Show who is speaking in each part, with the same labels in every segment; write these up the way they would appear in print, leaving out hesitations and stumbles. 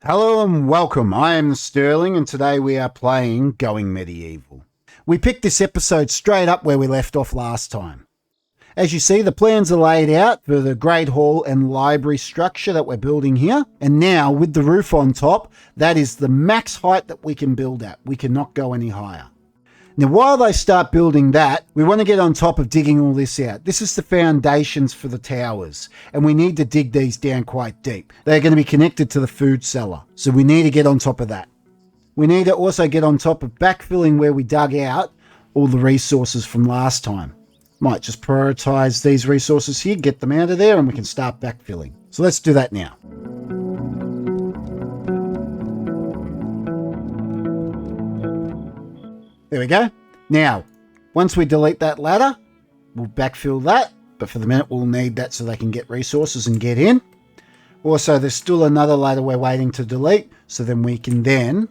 Speaker 1: Hello and welcome. I am Sterling and today we are playing Going Medieval. We picked this episode straight up where we left off last time. As you see, the plans are laid out for the Great Hall and Library structure that we're building here. And now with the roof on top, that is the max height that we can build at. We cannot go any higher. Now, while they start building that, we want to get on top of digging all this out. This is the foundations for the towers, and we need to dig these down quite deep. They're going to be connected to the food cellar, so we need to get on top of that. We need to also get on top of backfilling where we dug out all the resources from last time. Might just prioritize these resources here, get them out of there, and we can start backfilling. So let's do that now. There we go. Now, once we delete that ladder, we'll backfill that. But for the minute, we'll need that so they can get resources and get in. Also, there's still another ladder we're waiting to delete. So then we can then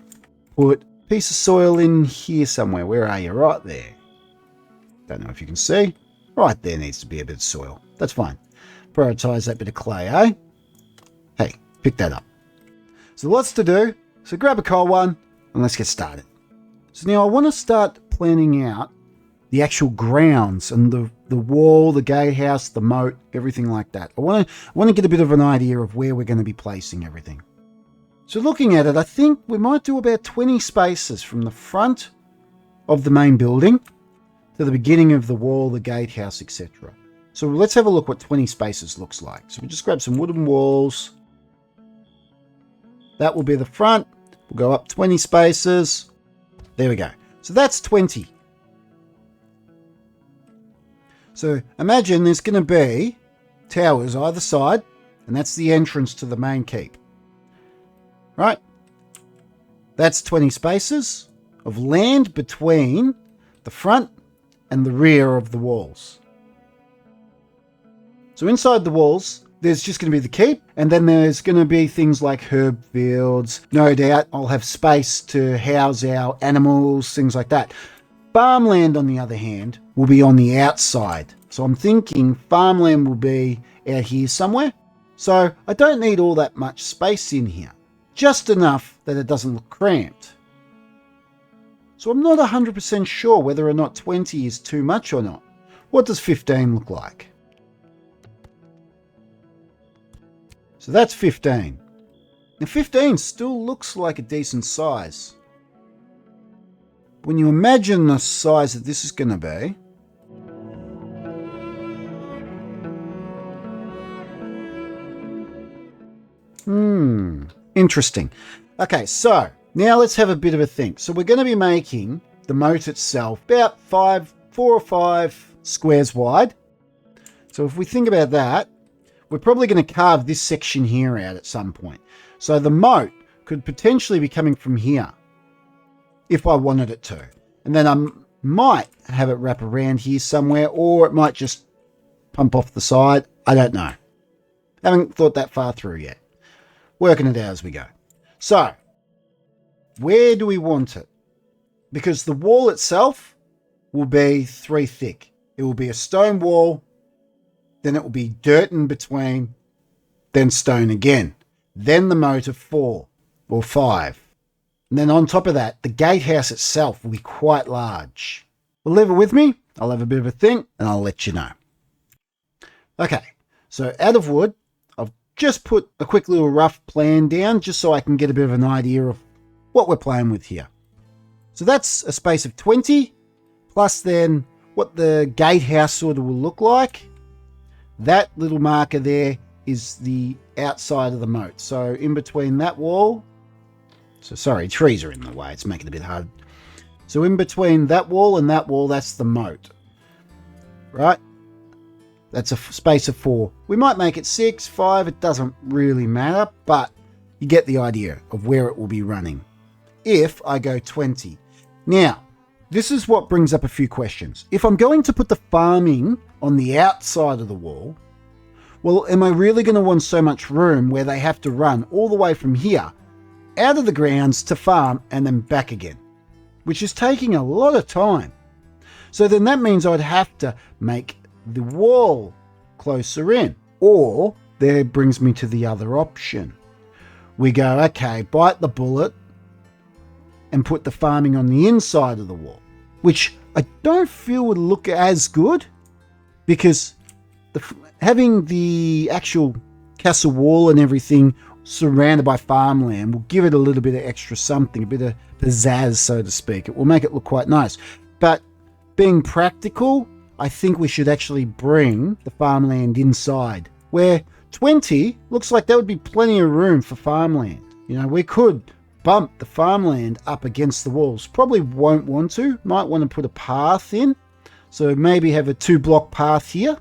Speaker 1: put a piece of soil in here somewhere. Where are you? Right there. Don't know if you can see. Right there needs to be a bit of soil. That's fine. Prioritize that bit of clay, eh? Hey, pick that up. So lots to do. So grab a cold one and let's get started. So now I want to start planning out the actual grounds and the wall, the gatehouse, the moat, everything like that. I want to get a bit of an idea of where we're going to be placing everything. So looking at it, I think we might do about 20 spaces from the front of the main building to the beginning of the wall, the gatehouse, etc. So let's have a look what 20 spaces looks like. So we just grab some wooden walls. That will be the front. We'll go up 20 spaces. There we go. So that's 20. So imagine there's going to be towers either side, and that's the entrance to the main keep. Right? That's 20 spaces of land between the front and the rear of the walls. So inside the walls, there's just going to be the keep, and then there's going to be things like herb fields. No doubt I'll have space to house our animals, things like that. Farmland, on the other hand, will be on the outside. So I'm thinking farmland will be out here somewhere. So I don't need all that much space in here. Just enough that it doesn't look cramped. So I'm not 100% sure whether or not 20 is too much or not. What does 15 look like? So that's 15. Now 15 still looks like a decent size. When you imagine the size that this is going to be, interesting. Okay, so now let's have a bit of a think. So we're going to be making the moat itself about 4 or 5 squares wide. So if we think about that, we're probably going to carve this section here out at some point. So the moat could potentially be coming from here if I wanted it to. And then I might have it wrap around here somewhere, or it might just pump off the side. I don't know. Haven't thought that far through yet. Working it out as we go. So where do we want it? Because the wall itself will be 3 thick. It will be a stone wall. Then it will be dirt in between, then stone again. Then the moat of 4 or 5. And then on top of that, the gatehouse itself will be quite large. Well, leave it with me. I'll have a bit of a think and I'll let you know. Okay, so out of wood, I've just put a quick little rough plan down just so I can get a bit of an idea of what we're playing with here. So that's a space of 20, plus then what the gatehouse sort of will look like. That little marker there is the outside of the moat. So in between that wall, so sorry, trees are in the way. It's making it a bit hard. So in between that wall and that wall, that's the moat. Right? That's a space of 4. We might make it 6, 5. It doesn't really matter, but you get the idea of where it will be running. If I go 20. Now, this is what brings up a few questions. If I'm going to put the farming on the outside of the wall, well, am I really going to want so much room where they have to run all the way from here out of the grounds to farm and then back again, which is taking a lot of time. So then that means I'd have to make the wall closer in, or there brings me to the other option, we go, okay, bite the bullet and put the farming on the inside of the wall, which I don't feel would look as good because having the actual castle wall and everything surrounded by farmland will give it a little bit of extra something, a bit of pizzazz, so to speak. It will make it look quite nice. But being practical, I think we should actually bring the farmland inside, where 20 looks like that would be plenty of room for farmland. You know, we could bump the farmland up against the walls. Probably won't want to. Might want to put a path in. So maybe have a 2-block path here.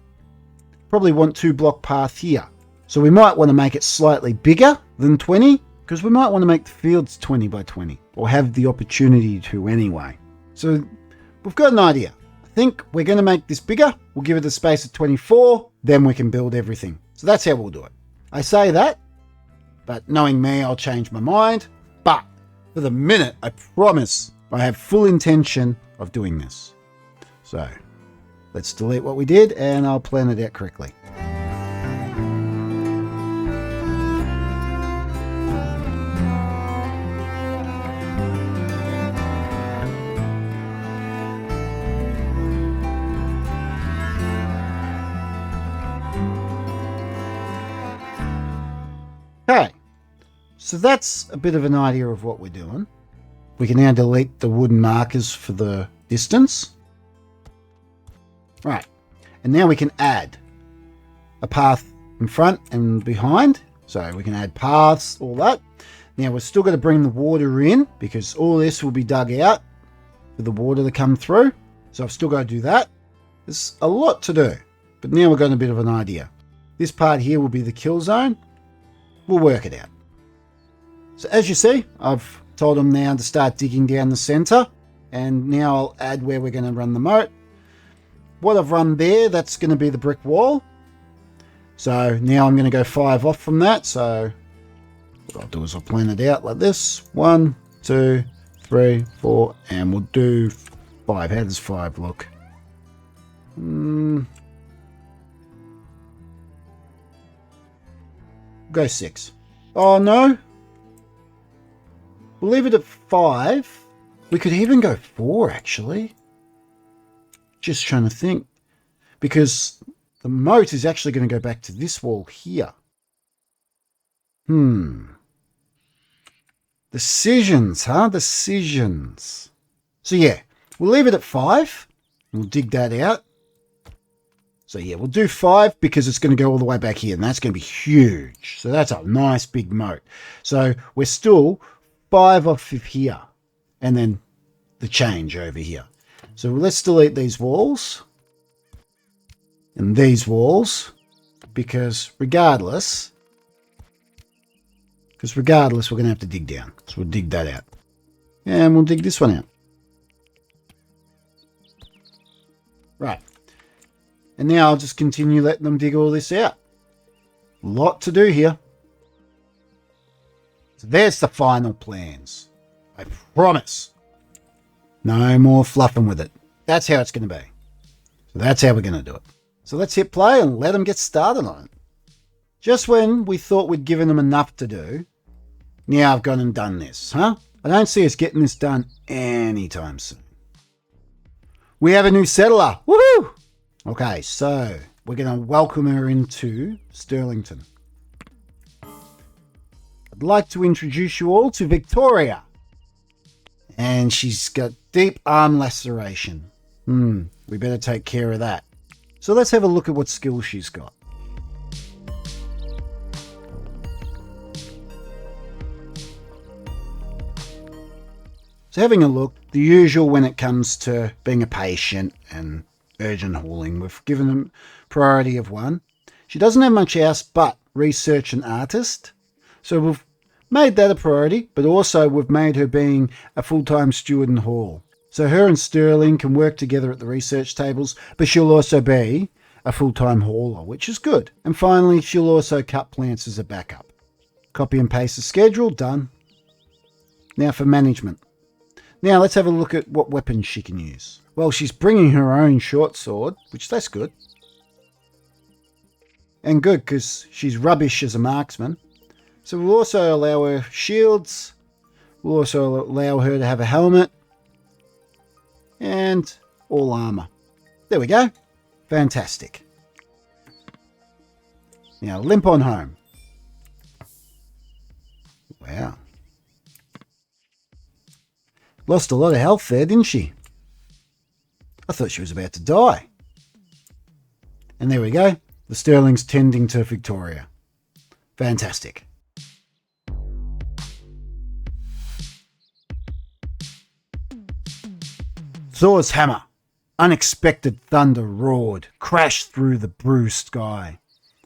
Speaker 1: Probably want 2-block path here. So we might want to make it slightly bigger than 20, because we might want to make the fields 20 by 20, or have the opportunity to anyway. So we've got an idea. I think we're going to make this bigger. We'll give it a space of 24, then we can build everything. So that's how we'll do it. I say that, but knowing me, I'll change my mind. But for the minute, I promise I have full intention of doing this. So let's delete what we did and I'll plan it out correctly. Okay, so that's a bit of an idea of what we're doing. We can now delete the wooden markers for the distance. Right, and now we can add a path in front and behind. So we can add paths, all that. Now we're still going to bring the water in because all this will be dug out for the water to come through. So I've still got to do that. There's a lot to do, but now we've got a bit of an idea. This part here will be the kill zone. We'll work it out. So as you see, I've told them now to start digging down the center, and now I'll add where we're going to run the moat. What I've run there, that's going to be the brick wall. So now I'm going to go 5 off from that. So what I'll do is I'll plan it out like this. 1, 2, 3, 4, and we'll do 5. How does 5 look? Go 6. Oh no, we'll leave it at 5. We could even go 4 actually. Just trying to think, because the moat is actually going to go back to this wall here. Decisions, huh? Decisions. So yeah, we'll leave it at 5. We'll dig that out. So yeah, we'll do 5 because it's going to go all the way back here, and that's going to be huge. So that's a nice big moat. So we're still 5 off of here, and then the change over here. So let's delete these walls and these walls, because regardless, we're going to have to dig down. So we'll dig that out, and we'll dig this one out. Right. And now I'll just continue letting them dig all this out. Lot to do here. So there's the final plans. I promise. No more fluffing with it. That's how it's going to be. So that's how we're going to do it. So let's hit play and let them get started on it. Just when we thought we'd given them enough to do, now I've gone and done this, huh? I don't see us getting this done anytime soon. We have a new settler. Woohoo! Okay, so we're going to welcome her into Sterlington. I'd like to introduce you all to Victoria. And she's got deep arm laceration. We better take care of that. So let's have a look at what skills she's got. So having a look, the usual when it comes to being a patient and urgent hauling, we've given them priority of 1. She doesn't have much else but research and artist. So we've made that a priority, but also we've made her being a full-time steward and haul. So her and Sterling can work together at the research tables, but she'll also be a full-time hauler, which is good. And finally, she'll also cut plants as a backup. Copy and paste the schedule, done. Now for management. Now let's have a look at what weapons she can use. Well, she's bringing her own short sword, which that's good. And good, because she's rubbish as a marksman. So we'll also allow her shields. We'll also allow her to have a helmet. And all armor. There we go. Fantastic. Now limp on home. Wow. Lost a lot of health there, didn't she? I thought she was about to die. And there we go. The Sterling's tending to Victoria. Fantastic. Thor's hammer. Unexpected thunder roared, crashed through the blue sky.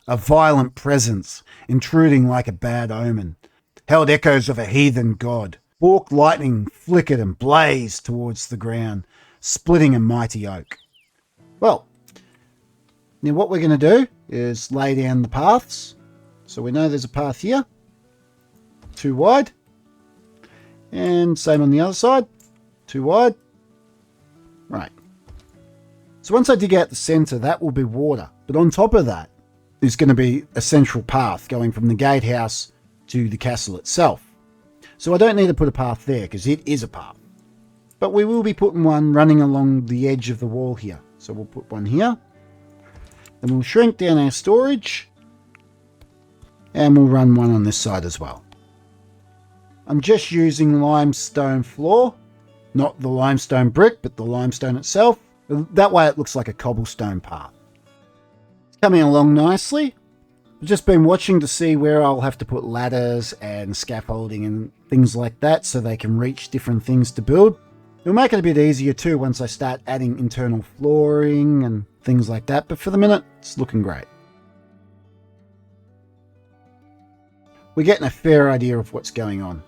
Speaker 1: A violent presence, intruding like a bad omen, held echoes of a heathen god. Forked lightning flickered and blazed towards the ground, splitting a mighty oak. Well, now what we're going to do is lay down the paths. So we know there's a path here, 2 wide, and same on the other side, 2 wide. Right. So once I dig out the center, that will be water. But on top of that is going to be a central path going from the gatehouse to the castle itself. So I don't need to put a path there because it is a path. But we will be putting one running along the edge of the wall here. So we'll put one here. Then we'll shrink down our storage. And we'll run one on this side as well. I'm just using limestone floor. Not the limestone brick, but the limestone itself. That way it looks like a cobblestone path. It's coming along nicely. I've just been watching to see where I'll have to put ladders and scaffolding and things like that so they can reach different things to build. It'll make it a bit easier too once I start adding internal flooring and things like that, but for the minute, it's looking great. We're getting a fair idea of what's going on.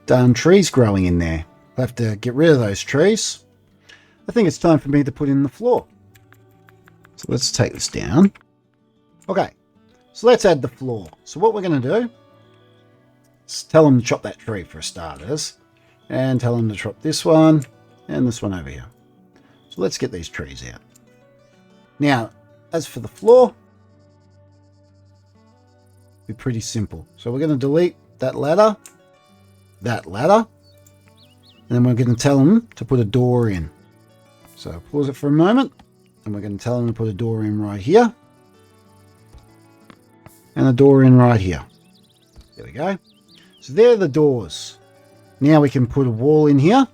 Speaker 1: Darn trees growing in there. I'll have to get rid of those trees. I think it's time for me to put in the floor. So let's take this down. Okay, so let's add the floor. So what we're going to do is tell them to chop that tree for starters. And tell them to chop this one and this one over here. So let's get these trees out. Now, as for the floor, it'll be pretty simple. So we're going to delete that ladder, and then we're going to tell them to put a door in. So pause it for a moment, and we're going to tell them to put a door in right here, and a door in right here. There we go. So there are the doors. Now we can put a wall in here.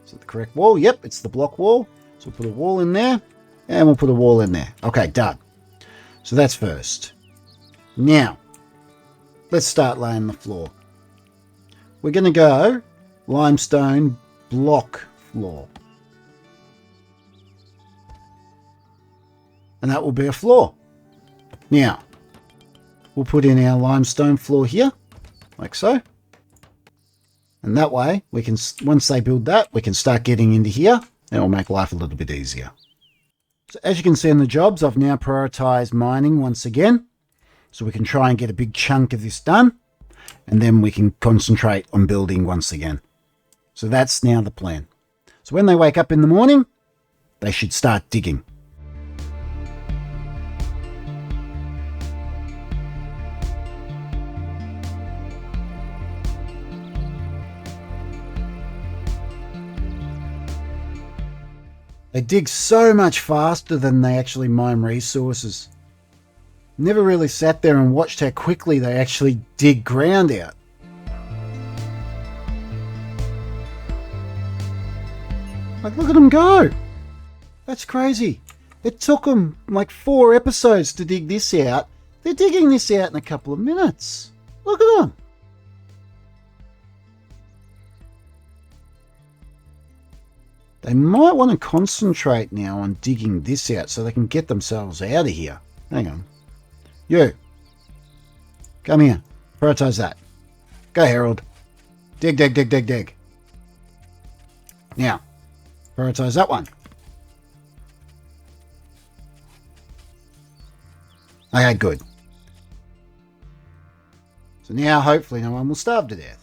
Speaker 1: Is it the correct wall? Yep, it's the block wall. So we'll put a wall in there, and we'll put a wall in there. Okay, done. So that's first. Now, let's start laying the floor. We're going to go limestone block floor. And that will be a floor. Now, we'll put in our limestone floor here, like so. And that way, we can, once they build that, we can start getting into here, and it'll make life a little bit easier. So as you can see in the jobs, I've now prioritized mining once again, so we can try and get a big chunk of this done, and then we can concentrate on building once again. So that's now the plan. So when they wake up in the morning, they should start digging. They dig so much faster than they actually mine resources. Never really sat there and watched how quickly they actually dig ground out. Like, look at them go. That's crazy. It took them like 4 episodes to dig this out. They're digging this out in a couple of minutes. Look at them. They might want to concentrate now on digging this out so they can get themselves out of here. Hang on. You. Come here. Prioritize that. Go, Harold. Dig, dig, dig, dig, dig. Now, prioritize that one. Okay, good. So now, hopefully, no one will starve to death.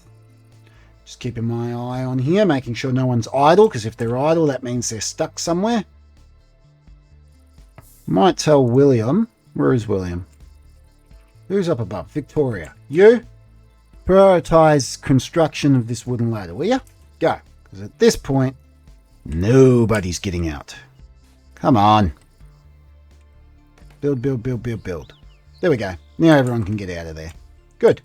Speaker 1: Just keeping my eye on here, making sure no one's idle, because if they're idle, that means they're stuck somewhere. Might tell William. Where is William? Who's up above? Victoria. You? Prioritize construction of this wooden ladder, will you? Go. Because at this point, nobody's getting out. Come on. Build, build, build, build, build. There we go. Now everyone can get out of there. Good.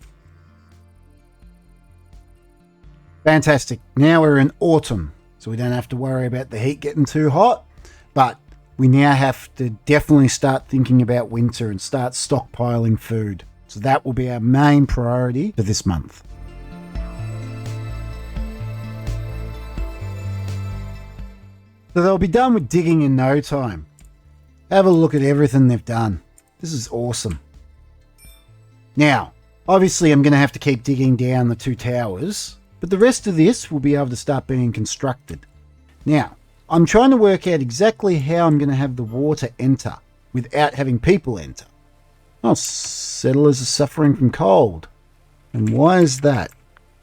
Speaker 1: Fantastic. Now we're in autumn, so we don't have to worry about the heat getting too hot. But we now have to definitely start thinking about winter and start stockpiling food. So that will be our main priority for this month. So they'll be done with digging in no time. Have a look at everything they've done. This is awesome. Now, obviously I'm going to have to keep digging down the 2 towers, but the rest of this will be able to start being constructed. Now, I'm trying to work out exactly how I'm going to have the water enter without having people enter. Oh, settlers are suffering from cold. And why is that?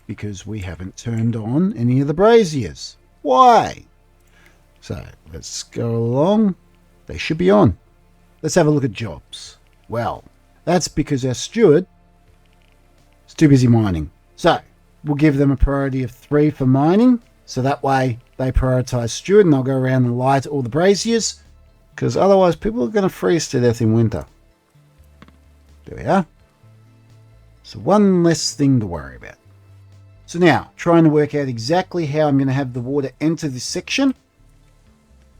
Speaker 1: Because we haven't turned on any of the braziers. Why? So let's go along. They should be on. Let's have a look at jobs. Well, that's because our steward is too busy mining. So we'll give them a priority of 3 for mining. So that way they prioritize steward and they'll go around and light all the braziers. Because otherwise people are going to freeze to death in winter. There we are. So one less thing to worry about. So now, trying to work out exactly how I'm going to have the water enter this section,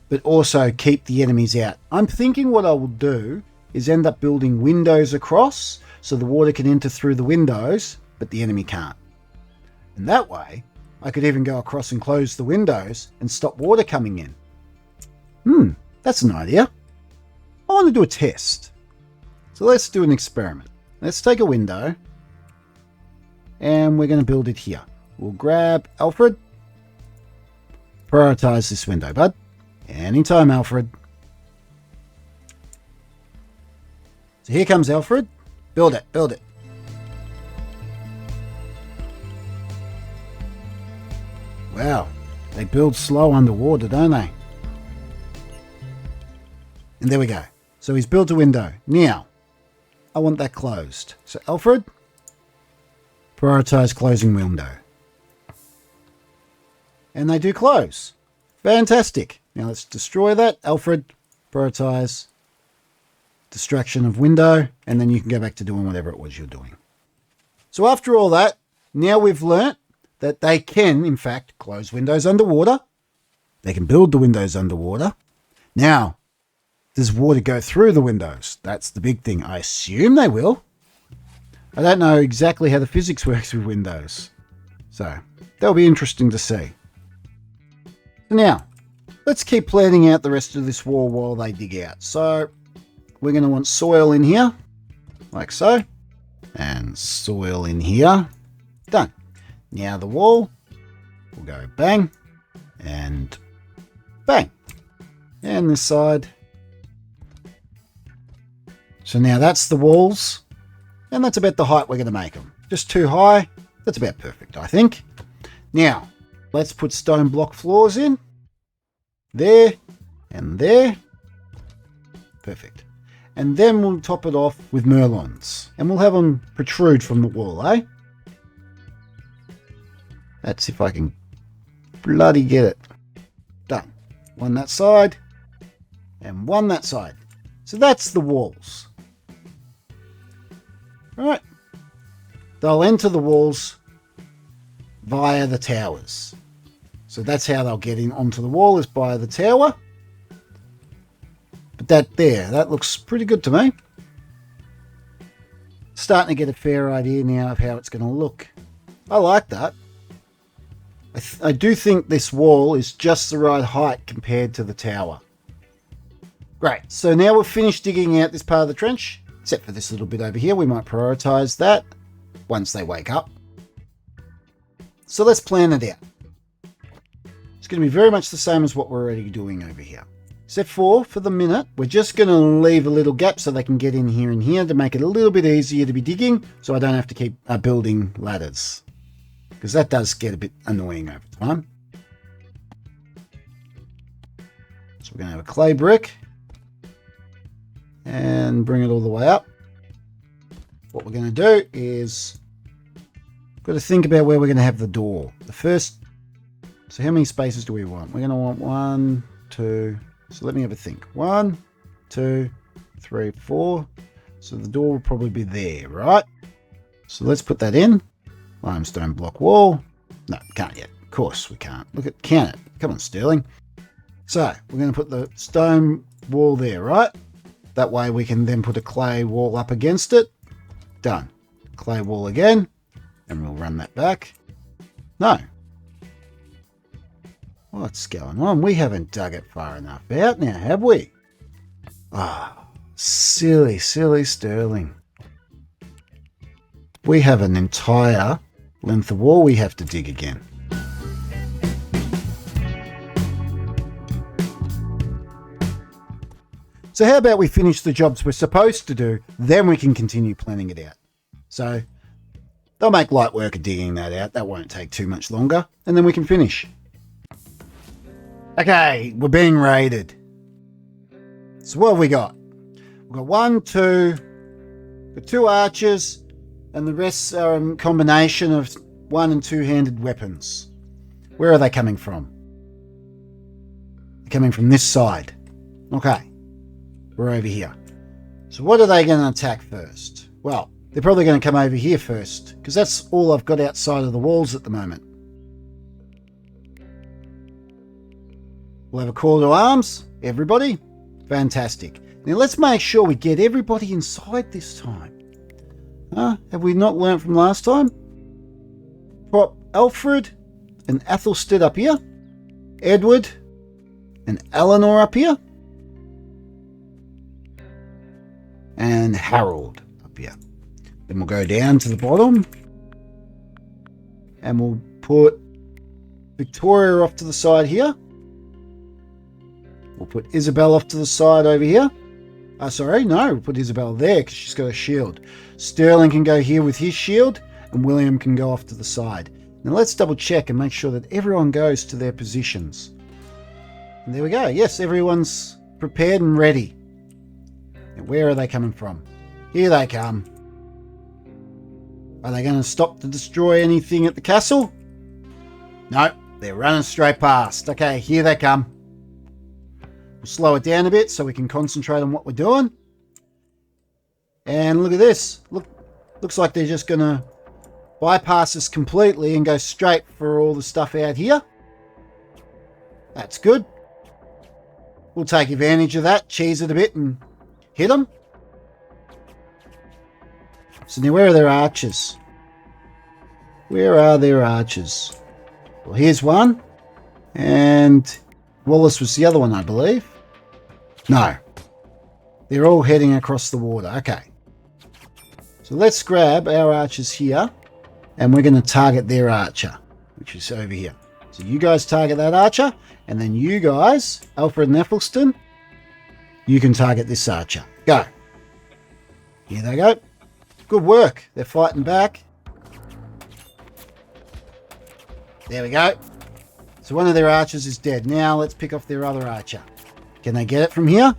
Speaker 1: but also keep the enemies out. I'm thinking what I will do is end up building windows across, so the water can enter through the windows, but the enemy can't. And that way, I could even go across and close the windows and stop water coming in. That's an idea. I want to do a test. So let's do an experiment. Let's take a window and we're going to build it here. We'll grab Alfred. Prioritize this window, bud. Anytime, Alfred. So here comes Alfred. Build it, build it. Wow, they build slow underwater, don't they? And there we go. So he's built a window. Now, I want that closed. So Alfred, prioritize closing window. And they do close. Fantastic. Now let's destroy that. Alfred, prioritize distraction of window, and then you can go back to doing whatever it was you're doing. So after all that, now we've learnt that they can, in fact, close windows underwater. They can build the windows underwater. Now, does water go through the windows? That's the big thing. I assume they will. I don't know exactly how the physics works with windows. So, that'll be interesting to see. So now, let's keep planning out the rest of this wall while they dig out. So, we're going to want soil in here, like so. And soil in here. Done. Now the wall will go bang and bang. And this side. So now that's the walls. And that's about the height we're going to make them. Just too high. That's about perfect, I think. Now, let's put stone block floors in. There and there. Perfect. And then we'll top it off with merlons. And we'll have them protrude from the wall, eh? Let's see if I can bloody get it. Done. One that side. And one that side. So that's the walls. Alright. They'll enter the walls via the towers. So that's how they'll get in onto the wall, is by the tower. But that looks pretty good to me. Starting to get a fair idea now of how it's going to look. I like that. I do think this wall is just the right height compared to the tower. Great. So now we've finished digging out this part of the trench, except for this little bit over here. We might prioritize that once they wake up. So let's plan it out. It's going to be very much the same as what we're already doing over here. Except for the minute, we're just going to leave a little gap so they can get in here and here to make it a little bit easier to be digging, so I don't have to keep building ladders. Because that does get a bit annoying over time. So we're going to have a clay brick. and bring it all the way up. What we're going to do is got to think about where we're going to have the door. The first, so how many spaces do we want? We're going to want 1, 2, so let me have a think. 1, 2, 3, 4. So the door will probably be there, right? So let's put that in. Limestone block wall. No, can't yet. Of course we can't. Look at, can it? Come on, Sterling. So we're going to put the stone wall there, right? That way we can then put a clay wall up against it. Done. Clay wall again. And we'll run that back. No. What's going on? We haven't dug it far enough out now, have we? Ah, silly, silly Sterling. We have an entire length of wall we have to dig again. So how about we finish the jobs we're supposed to do, then we can continue planning it out. So they'll make light work of digging that out. That won't take too much longer, and then we can finish. Okay, we're being raided. So what have we got? We've got 1, 2, got 2 archers, and the rest are a combination of 1- and 2-handed weapons. Where are they coming from? They're coming from this side. Okay. We're over here. So what are they going to attack first? Well, they're probably going to come over here first, because that's all I've got outside of the walls at the moment. We'll have a call to arms. Everybody. Fantastic. Now let's make sure we get everybody inside this time. Have we not learnt from last time? Prop Alfred and Athelstan up here. Edward and Elenor up here. And Harold up here. Then we'll go down to the bottom and we'll put Victoria off to the side here. We'll put Isabel off to the side over here. Sorry, no, we'll put Isabel there because she's got a shield. Sterling can go here with his shield and William can go off to the side. Now let's double check and make sure that everyone goes to their positions. And there we go. Yes, everyone's prepared and ready. Where are they coming from? Here they come. Are they going to stop to destroy anything at the castle? No, they're running straight past. Okay, here they come. We'll slow it down a bit so we can concentrate on what we're doing. And look at this. Looks like they're just going to bypass us completely and go straight for all the stuff out here. That's good. We'll take advantage of that, cheese it a bit and hit them. So now where are their archers? Where are their archers? Well, here's one. And Wallace was the other one, I believe. No. They're all heading across the water. Okay. So let's grab our archers here. And we're going to target their archer, which is over here. So you guys target that archer. And then you guys, Alfred and Athelstan, you can target this archer. Go. Here they go. Good work. They're fighting back. There we go. So one of their archers is dead. Now let's pick off their other archer. Can they get it from here?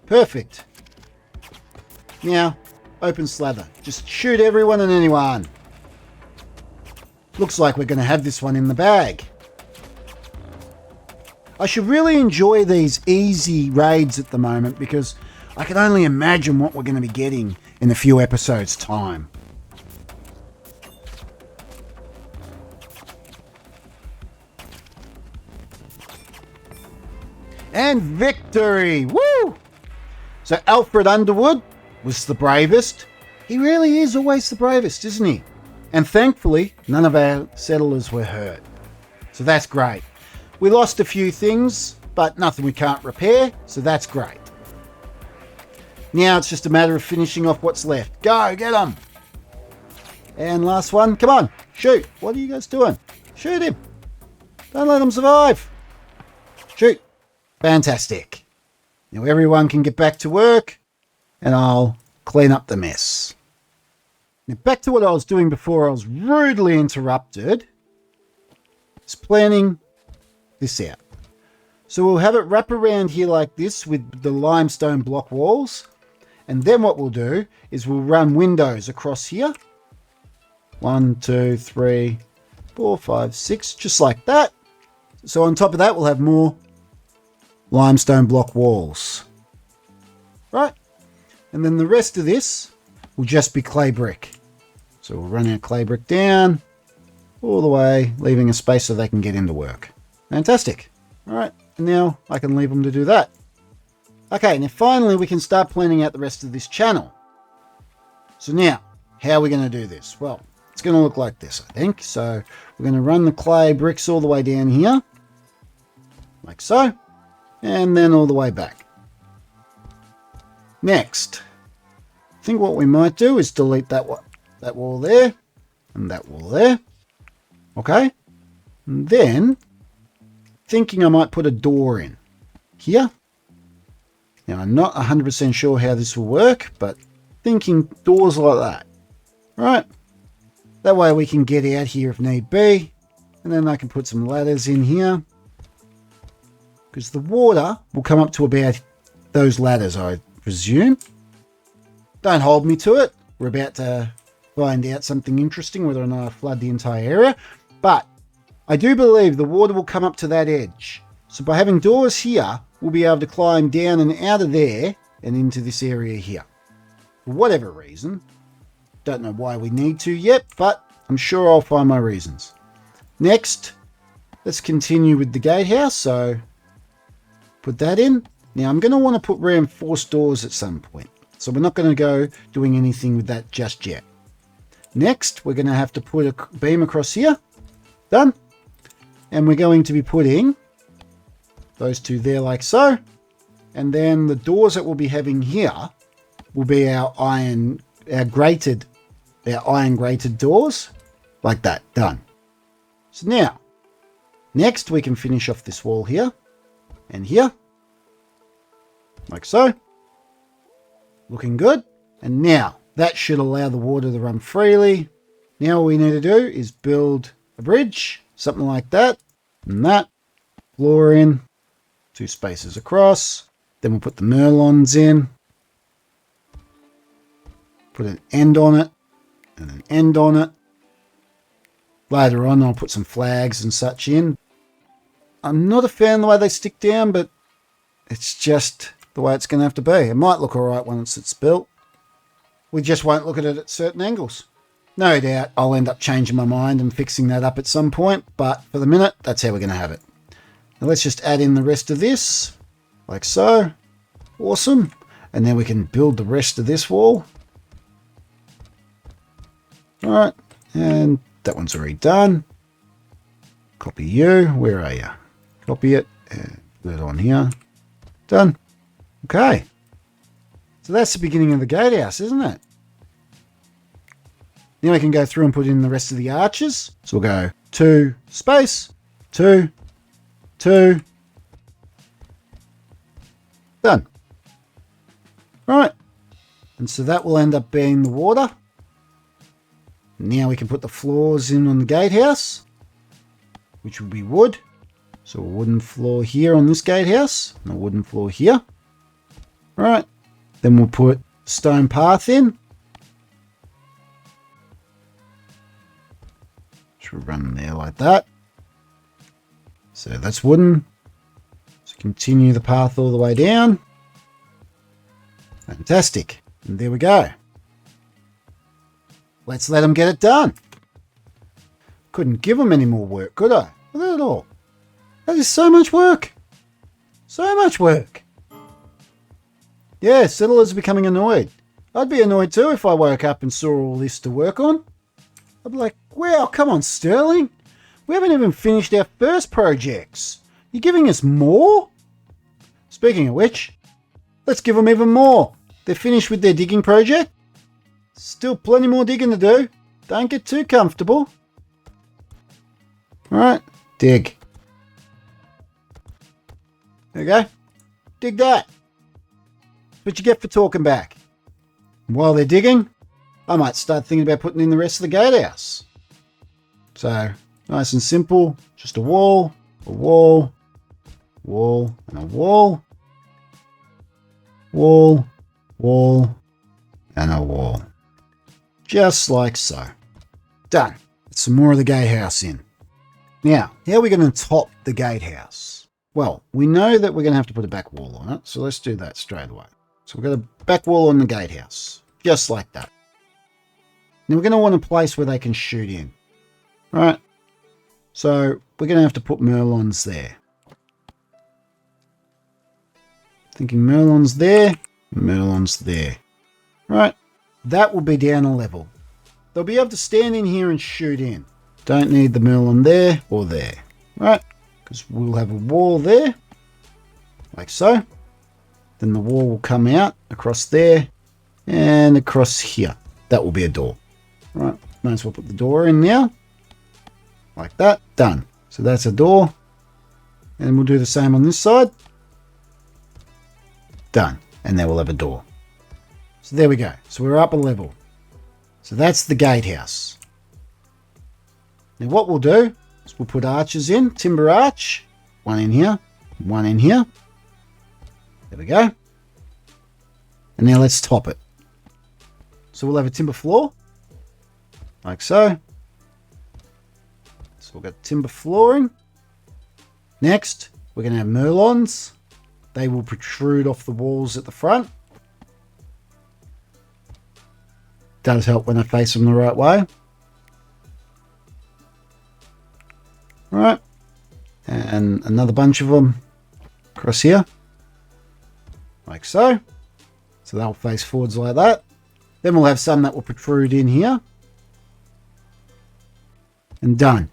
Speaker 1: Perfect. Now, open slather. Just shoot everyone and anyone. Looks like we're going to have this one in the bag. I should really enjoy these easy raids at the moment because I can only imagine what we're going to be getting in a few episodes' time. And victory! Woo! So Alfred Underwood was the bravest. He really is always the bravest, isn't he? And thankfully, none of our settlers were hurt. So that's great. We lost a few things, but nothing we can't repair, so that's great. Now it's just a matter of finishing off what's left. Go, get them! And last one, come on, shoot. What are you guys doing? Shoot him. Don't let him survive. Shoot. Fantastic. Now everyone can get back to work, and I'll clean up the mess. Now back to what I was doing before I was rudely interrupted. is planning this out. So we'll have it wrap around here like this with the limestone block walls. And then what we'll do is we'll run windows across here. 1, 2, 3, 4, 5, 6, just like that. So on top of that, we'll have more limestone block walls. Right? And then the rest of this will just be clay brick. So we'll run our clay brick down all the way, leaving a space so they can get into work. Fantastic. All right, and now I can leave them to do that. Okay, now finally we can start planning out the rest of this channel. So now, how are we going to do this? Well, it's going to look like this, I think. So we're going to run the clay bricks all the way down here, like so, and then all the way back. Next, I think what we might do is delete that wall there, and that wall there. Okay, and then thinking I might put a door in here. Now I'm not 100% sure how this will work, but thinking doors like that. Right, that way we can get out here if need be, and then I can put some ladders in here, because the water will come up to about those ladders, I presume. Don't hold me to it. We're about to find out something interesting, whether or not I flood the entire area. But I do believe the water will come up to that edge. So by having doors here, we'll be able to climb down and out of there and into this area here. For whatever reason. Don't know why we need to yet, but I'm sure I'll find my reasons. Next, let's continue with the gatehouse. So put that in. Now I'm going to want to put reinforced doors at some point. So we're not going to go doing anything with that just yet. Next, we're going to have to put a beam across here. Done. And we're going to be putting those two there like so. And then the doors that we'll be having here will be our iron grated doors. Like that. Done. So now, next we can finish off this wall here and here. Like so. Looking good. And now that should allow the water to run freely. Now all we need to do is build a bridge, something like that, and that. Floor in, 2 spaces across. Then we'll put the merlons in. Put an end on it, and an end on it. Later on, I'll put some flags and such in. I'm not a fan of the way they stick down, but it's just the way it's going to have to be. It might look alright once it's built. We just won't look at it at certain angles. No doubt I'll end up changing my mind and fixing that up at some point, but for the minute, that's how we're going to have it. Now let's just add in the rest of this, like so. Awesome. And then we can build the rest of this wall. Alright, and that one's already done. Copy you. Where are you? Copy it. And put it on here. Done. Okay. So that's the beginning of the gatehouse, isn't it? Now we can go through and put in the rest of the arches. So we'll go 2 space, 2, 2. Done. Right. And so that will end up being the water. Now we can put the floors in on the gatehouse, which will be wood. So a wooden floor here on this gatehouse, and a wooden floor here. Right. Then we'll put stone path in. Which will run there like that. So that's wooden. So continue the path all the way down. Fantastic. And there we go. Let's let them get it done. Couldn't give them any more work, could I? Look at it all. That is so much work. So much work. Yeah, settlers are becoming annoyed. I'd be annoyed too if I woke up and saw all this to work on. I'd be like, wow, come on, Sterling. We haven't even finished our first projects. You're giving us more? Speaking of which, let's give them even more. They're finished with their digging project. Still plenty more digging to do. Don't get too comfortable. Alright, dig. There you go. Dig that. That's what you get for talking back. And while they're digging, I might start thinking about putting in the rest of the gatehouse. So, Nice and simple. Just a wall, wall, and a wall. Wall, wall, and a wall. Just like so. Done. Get some more of the gatehouse in. Now, how are we going to top the gatehouse? Well, we know that we're going to have to put a back wall on it, so let's do that straight away. So we've got a back wall on the gatehouse, just like that. Now we're going to want a place where they can shoot in. Right? So we're going to have to put merlons there. Thinking merlons there, merlons there. Right? That will be down a level. They'll be able to stand in here and shoot in. Don't need the merlon there or there. Right? Because we'll have a wall there, like so. Then the wall will come out across there and across here. That will be a door. Right, might as well put the door in now. Like that, done. So that's a door. And we'll do the same on this side. Done. And there we'll have a door. So there we go. So we're up a level. So that's the gatehouse. Now what we'll do is we'll put arches in, timber arch, one in here, one in here. There we go. And now let's top it. So we'll have a timber floor, like so. So we've got timber flooring. Next, we're going to have merlons. They will protrude off the walls at the front. Does help when I face them the right way. Right, and another bunch of them across here, like so. So they'll face forwards like that. Then we'll have some that will protrude in here. And done.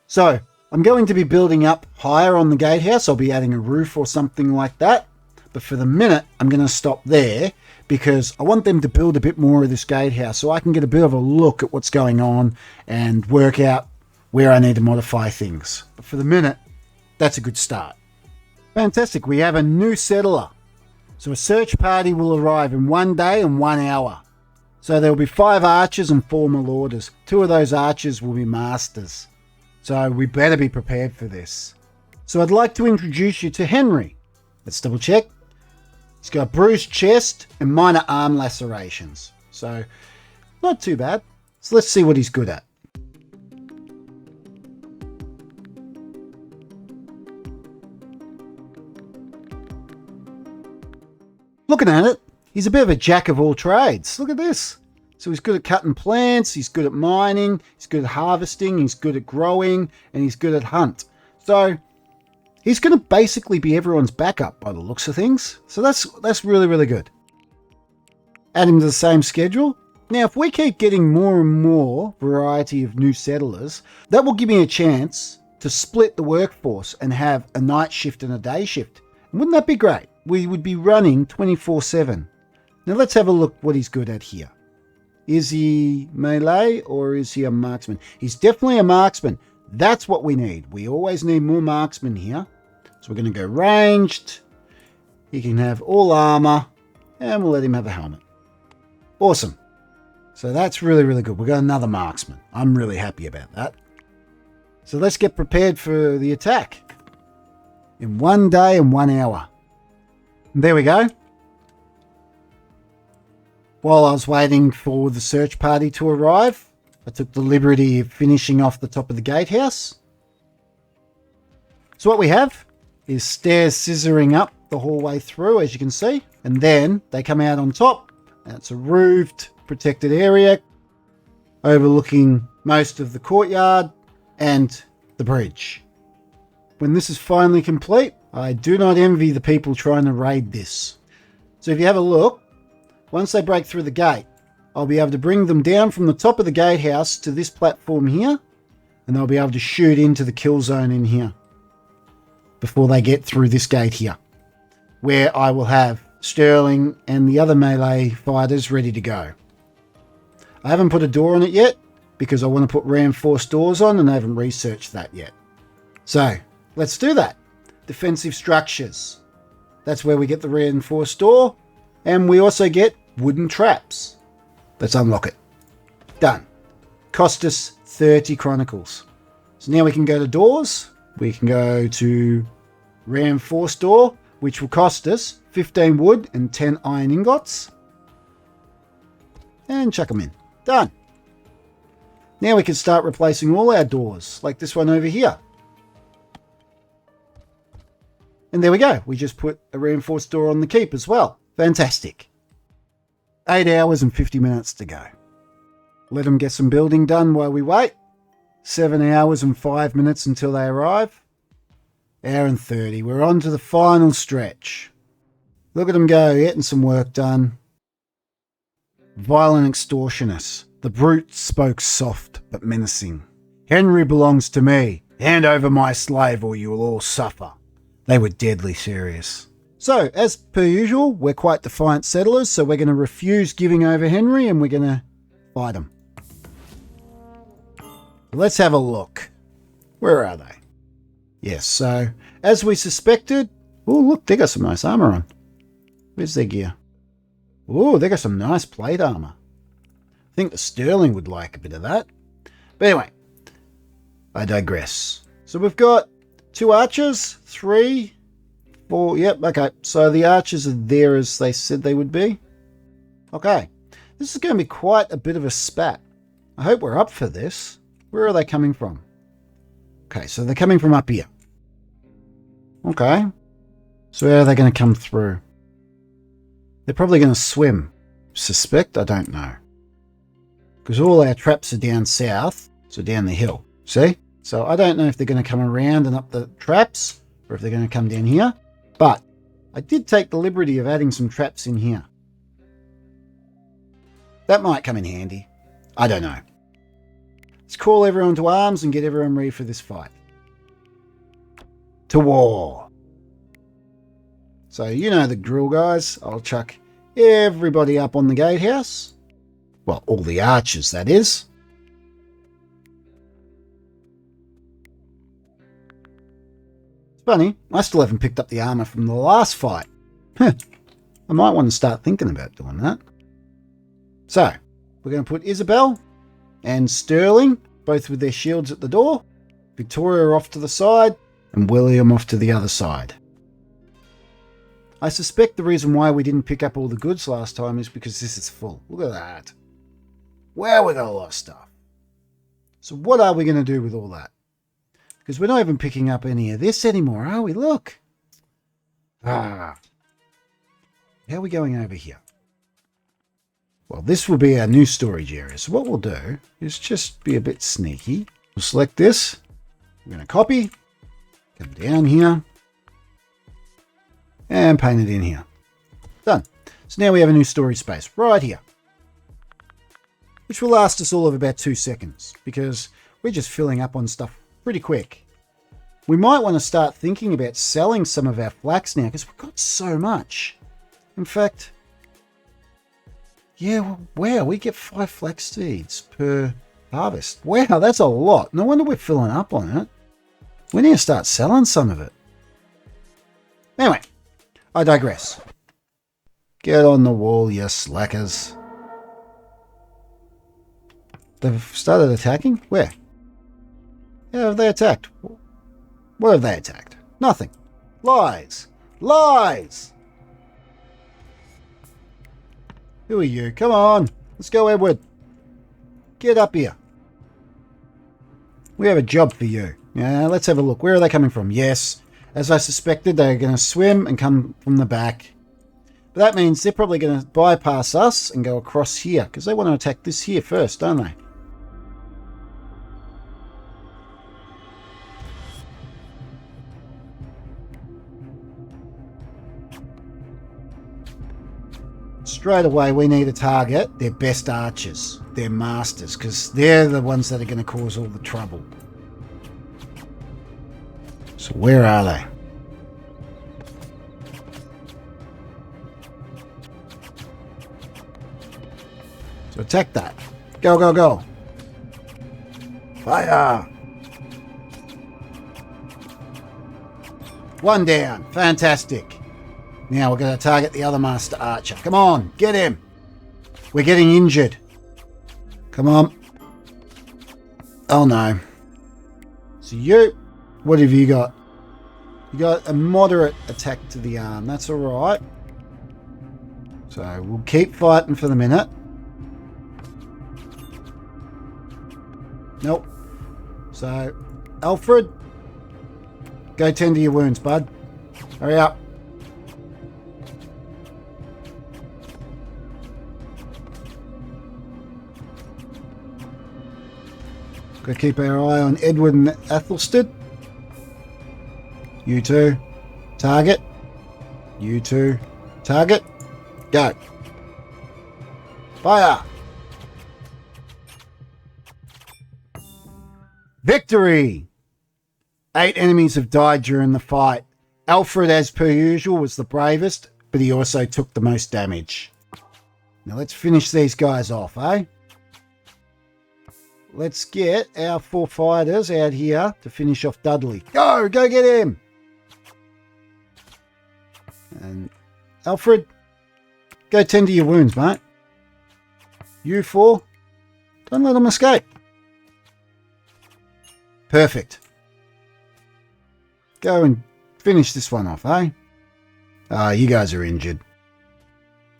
Speaker 1: So I'm going to be building up higher on the gatehouse. I'll be adding a roof or something like that. But for the minute, I'm going to stop there because I want them to build a bit more of this gatehouse so I can get a bit of a look at what's going on and work out where I need to modify things. But for the minute, that's a good start. Fantastic. We have a new settler. So a search party will arrive in 1 day and 1 hour. So there will be 5 archers and 4 marauders. 2 of those archers will be masters. So we better be prepared for this. So I'd like to introduce you to Henry. Let's double check. He's got a bruised chest and minor arm lacerations. So not too bad. So let's see what he's good at. Looking at it, he's a bit of a jack of all trades. Look at this. So he's good at cutting plants, he's good at mining, he's good at harvesting, he's good at growing, and he's good at hunt. So he's going to basically be everyone's backup by the looks of things. So that's really, really good. Add him to the same schedule. Now, if we keep getting more and more variety of new settlers, that will give me a chance to split the workforce and have a night shift and a day shift. And wouldn't that be great? We would be running 24/7. Now let's have a look what he's good at here. Is he melee or is he a marksman? He's definitely a marksman. That's what we need. We always need more marksmen here. So we're going to go ranged. He can have all armor and we'll let him have a helmet. Awesome. So that's really, really good. We've got another marksman. I'm really happy about that. So let's get prepared for the attack. In 1 day and 1 hour. There we go. While I was waiting for the search party to arrive, I took the liberty of finishing off the top of the gatehouse. So what we have is stairs scissoring up the hallway through, as you can see. And then they come out on top. And it's a roofed, protected area overlooking most of the courtyard and the bridge. When this is finally complete, I do not envy the people trying to raid this. So if you have a look, once they break through the gate, I'll be able to bring them down from the top of the gatehouse to this platform here, and they'll be able to shoot into the kill zone in here before they get through this gate here, where I will have Sterling and the other melee fighters ready to go. I haven't put a door on it yet because I want to put reinforced doors on and I haven't researched that yet. So let's do that. Defensive structures. That's where we get the reinforced door. And we also get wooden traps. Let's unlock it. Done. Cost us 30 chronicles. So now we can go to doors. We can go to reinforced door, which will cost us 15 wood and 10 iron ingots. And chuck them in. Done. Now we can start replacing all our doors, like this one over here. And there we go. We just put a reinforced door on the keep as well. Fantastic. 8 hours and 50 minutes to go. Let them get some building done while we wait. 7 hours and 5 minutes until they arrive. Hour and 30. We're on to the final stretch. Look at them go, getting some work done. Violent extortionist. The brute spoke soft but menacing. Henry belongs to me. Hand over my slave or you will all suffer. They were deadly serious. So, as per usual, we're quite defiant settlers, so we're going to refuse giving over Henry and we're going to fight him. Let's have a look. Where are they? Yes, so, as we suspected... Oh, look, they got some nice armour on. Where's their gear? Oh, they got some nice plate armour. I think the Sterling would like a bit of that. But anyway, I digress. So we've got 2 archers, 3, 4, yep, okay. So the archers are there as they said they would be. Okay, this is going to be quite a bit of a spat. I hope we're up for this. Where are they coming from? Okay, so they're coming from up here. Okay, so how are they going to come through? They're probably going to swim. Suspect? I don't know. Because all our traps are down south, so down the hill. See? So I don't know if they're going to come around and up the traps, or if they're going to come down here. But I did take the liberty of adding some traps in here. That might come in handy. I don't know. Let's call everyone to arms and get everyone ready for this fight. To war. So you know the drill, guys. I'll chuck everybody up on the gatehouse. Well, all the archers, that is. It's funny, I still haven't picked up the armour from the last fight. I might want to start thinking about doing that. So, we're going to put Isabel and Sterling, both with their shields at the door. Victoria off to the side, and William off to the other side. I suspect the reason why we didn't pick up all the goods last time is because this is full. Look at that. Wow, we got a lot of stuff. So what are we going to do with all that? Because we're not even picking up any of this anymore, are we? Look. How are we going over here? Well, this will be our new storage area. So what we'll do is just be a bit sneaky. We'll select this. We're going to copy. Come down here. And paint it in here. Done. So now we have a new storage space right here. Which will last us all of about 2 seconds. Because we're just filling up on stuff pretty quick. We might want to start thinking about selling some of our flax now. Because we've got so much. In fact... yeah, wow, we get 5 flax seeds per harvest. Wow, that's a lot. No wonder we're filling up on it. We need to start selling some of it. Anyway. I digress. Get on the wall, you slackers. They've started attacking? Where? How have they attacked? What have they attacked? Nothing. Lies. Lies! Who are you? Come on. Let's go, Edward. Get up here. We have a job for you. Yeah, let's have a look. Where are they coming from? Yes. As I suspected, they're going to swim and come from the back. But that means they're probably going to bypass us and go across here. Because they want to attack this here first, don't they? Straight away, we need to target their best archers. Their masters. Because they're the ones that are going to cause all the trouble. So where are they? So attack that. Go, go, go. Fire. One down. Fantastic. Now we're going to target the other master archer. Come on, get him. We're getting injured. Come on. Oh no. So you, what have you got? You got a moderate attack to the arm. That's all right. So we'll keep fighting for the minute. Nope. So, Alfred, go tend to your wounds, bud. Hurry up. Got to keep our eye on Edward and Athelstan. You two, target. You two, target. Go. Fire. Victory! 8 enemies have died during the fight. Alfred, as per usual, was the bravest, but he also took the most damage. Now let's finish these guys off, eh? Let's get our 4 fighters out here to finish off Dudley. Go get him! And Alfred, go tend to your wounds, mate. You 4, don't let them escape. Perfect. Go and finish this one off, eh? Ah, you guys are injured.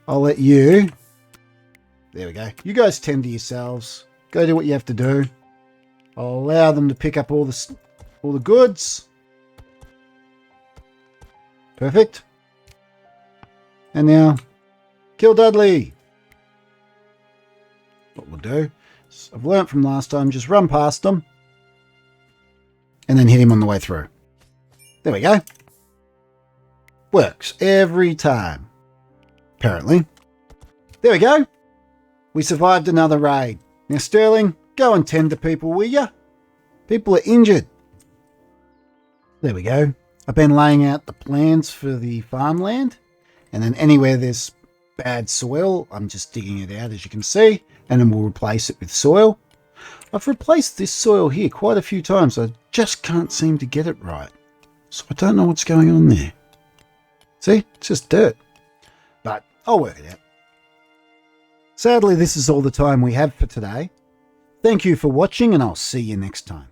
Speaker 1: I'll let you... There we go. You guys tend to yourselves. Go do what you have to do. I'll allow them to pick up all the goods. Perfect. And now, kill Dudley. What we'll do is, I've learnt from last time, just run past them. And then hit him on the way through. There we go. Works every time. Apparently. There we go. We survived another raid. Now, Sterling, go and tend to people, will ya? People are injured. There we go. I've been laying out the plans for the farmland. And then anywhere there's bad soil, I'm just digging it out, as you can see. And then we'll replace it with soil. I've replaced this soil here quite a few times. I just can't seem to get it right. So I don't know what's going on there. See? It's just dirt. But I'll work it out. Sadly, this is all the time we have for today. Thank you for watching, and I'll see you next time.